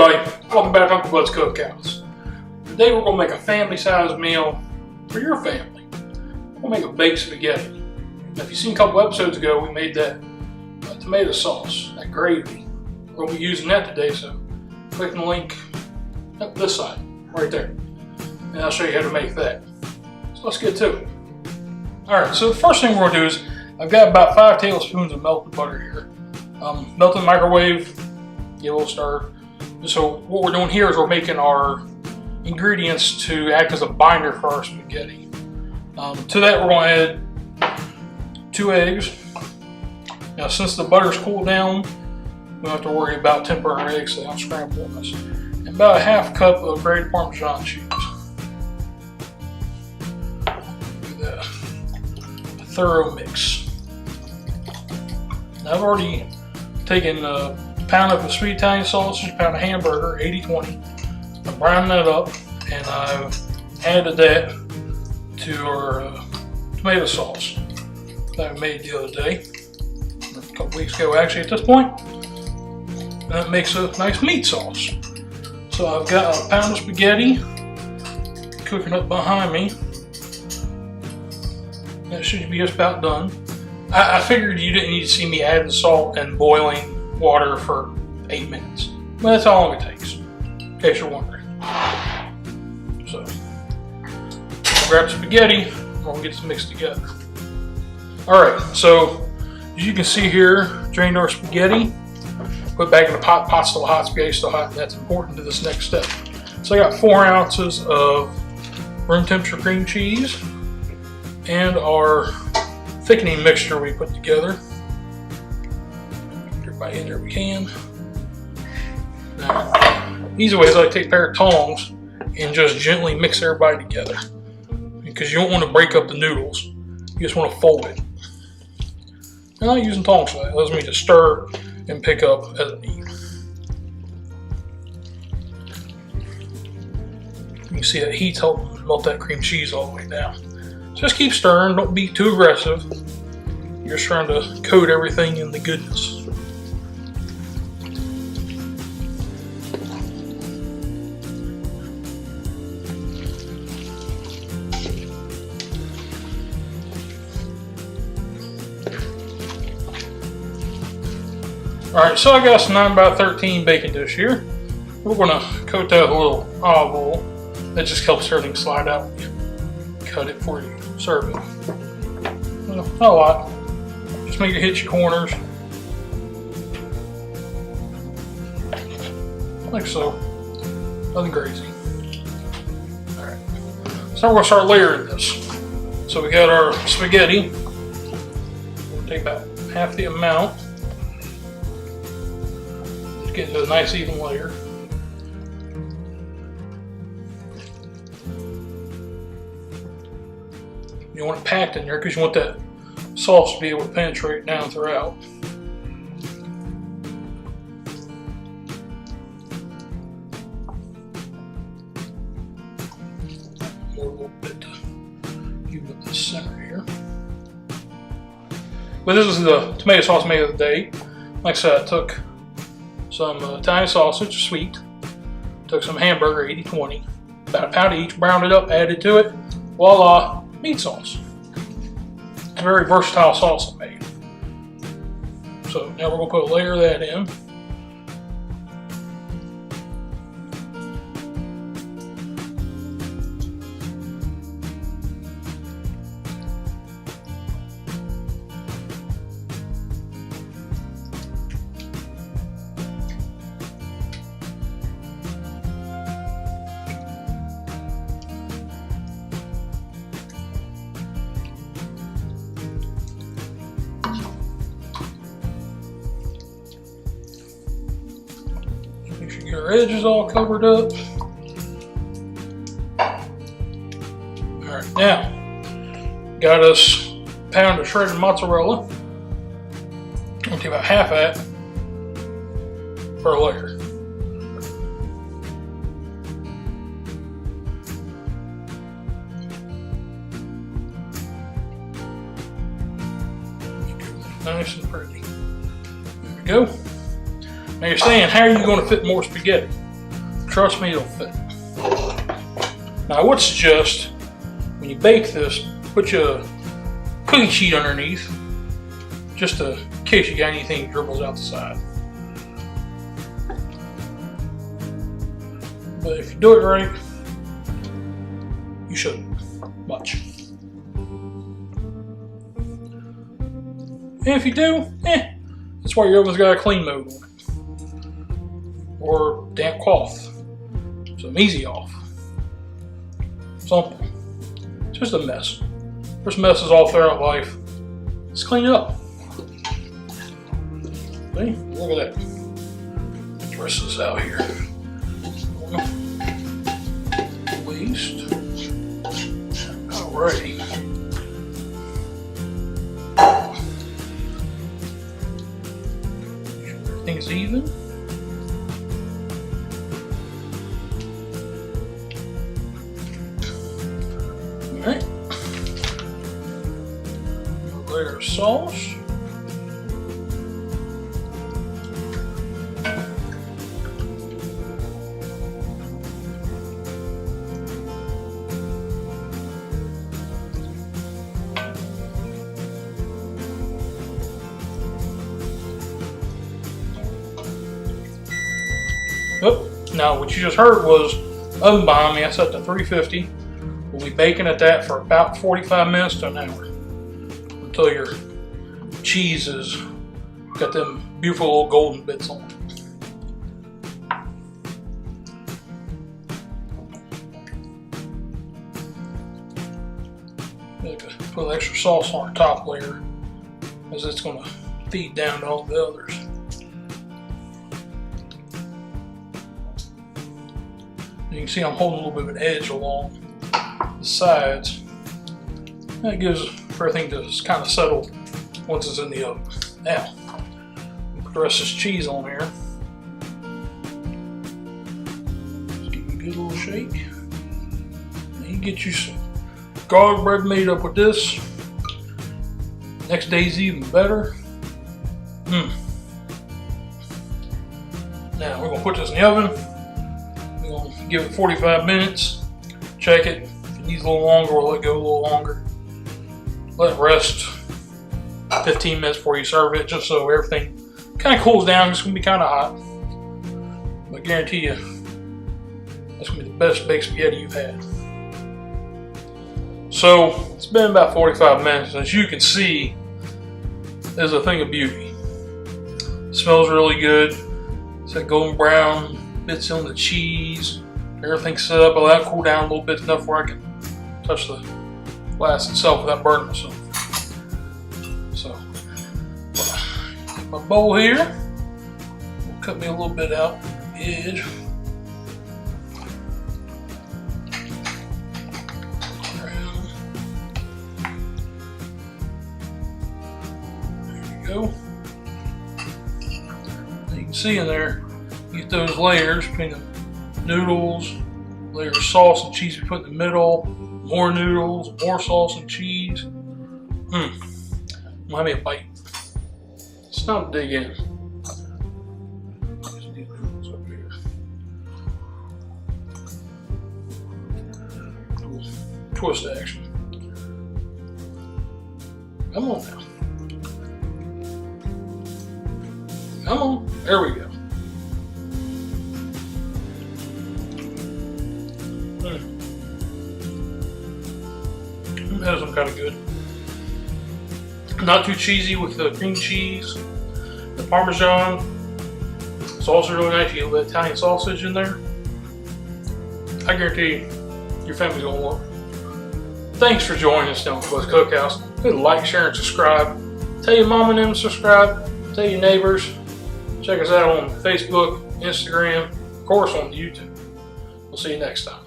everybody, welcome back to Uncle Bud's Cookhouse. Today we're going to make a family-sized meal for your family. We'll make a baked spaghetti. Now, if you've seen a couple episodes ago, we made that tomato sauce, that gravy. We're going to be using that today, so click the link up this side, right there. And I'll show you how to make that. So let's get to it. Alright, so the first thing we're going to do is, I've got about 5 tablespoons of melted butter here. Melt in the microwave, give a little stir. So what we're doing here is we're making our ingredients to act as a binder for our spaghetti. To that we're going to add 2 eggs. Now since the butter's cooled down, we don't have to worry about tempering our eggs so they don't scramble on us. And about a half cup of grated parmesan cheese. Do that. A thorough mix. Now I've already taken a pound of sweet Italian sausage, a pound of hamburger, 80-20. I browned that up and I've added that to our tomato sauce that I made the other day, a couple weeks ago actually at this point. And that makes a nice meat sauce. So I've got a pound of spaghetti cooking up behind me. That should be just about done. I figured you didn't need to see me adding salt and boiling water for 8 minutes. But that's how long it takes, in case you're wondering. So, I'll grab spaghetti, and we'll get this mixed together. Alright, so as you can see here, drained our spaghetti, put it back in the pot. Pot's still hot, spaghetti's still hot, and that's important to this next step. So I got 4 ounces of room temperature cream cheese and our thickening mixture we put together. Get everybody in there we can. Now, easy way is I take a pair of tongs and just gently mix everybody together, because you don't want to break up the noodles. You just want to fold it. I'm not using tongs for that. It allows me to stir and pick up as I need. You can see that heat's helping melt that cream cheese all the way down. Just keep stirring, don't be too aggressive. You're just trying to coat everything in the goodness. Alright, so I got some 9x13 baking dish here. We're going to coat that with a little olive oil. That just helps everything slide out when you cut it before you serve it. Well, not a lot. Just make it hit your corners. Like so. Nothing crazy. Alright. So we're going to start layering this. So we got our spaghetti. We'll take about half the amount. Just get into a nice even layer. You want it packed in there because you want that sauce to be able to penetrate down throughout. More a little bit to even up the center here. But this is the tomato sauce made of the day. Like I said, I took some Italian sausage, sweet. Took some hamburger, 80-20. About a pound each, browned it up, added to it. Voila! Meat sauce. It's a very versatile sauce I made. So now we're going to put a layer of that in. Make sure you get our edges all covered up. Alright, now, got us a pound of shredded mozzarella. I'm going to take about half that for a layer. Nice and pretty. There we go. Now you're saying, how are you going to fit more spaghetti? Trust me, it'll fit. Now I would suggest when you bake this, put your cookie sheet underneath, just in case you got anything that dribbles out the side. But if you do it right, you shouldn't much. And if you do, that's why your oven's got a clean mode on it. Or damp cloth. So I'm easy off. Something. Just a mess. There's messes all throughout life. Let's clean it up. See? Look at that. Let's rest this out here. Waste. Alrighty. Everything's even. Alright. Layer of sauce. Oh, now what you just heard was oven behind me. I set to 350. We'll be baking at that for about 45 minutes to an hour until your cheese has got them beautiful little golden bits on it. Put an extra sauce on our top layer as it's going to feed down to all the others. You can see I'm holding a little bit of an edge along the sides. That gives for everything to kind of settle once it's in the oven. Now, put the rest of this cheese on here. Just give it a good little shake. And you get you some garlic bread made up with this. Next day's even better. Now we're gonna put this in the oven. We're gonna give it 45 minutes. Check it. If it needs a little longer, we'll let it go a little longer. Let it rest 15 minutes before you serve it, just so everything kind of cools down. It's gonna be kind of hot, but I guarantee you, that's gonna be the best baked spaghetti you've had. So it's been about 45 minutes. As you can see, there's a thing of beauty. It smells really good. It's that golden brown bits on the cheese. Everything's set up. I'll let it cool down a little bit enough where I can touch the glass itself without burning myself. So, my bowl here. We'll cut me a little bit out the edge. Go. You can see in there, you get those layers between the noodles, layer of sauce and cheese we put in the middle, more noodles, more sauce and cheese. Let me a bite. It's not to dig in. Just these noodles up here. Cool. Twist action. Come on now. Come on, there we go. That is kind of good. Not too cheesy with the cream cheese, the parmesan. It's also really nice. You get a little Italian sausage in there. I guarantee you, your family's gonna love it. Thanks for joining us down at Buzz Cookhouse. Please like, share, and subscribe. Tell your mom and them to subscribe. Tell your neighbors. Check us out on Facebook, Instagram, of course on YouTube. We'll see you next time.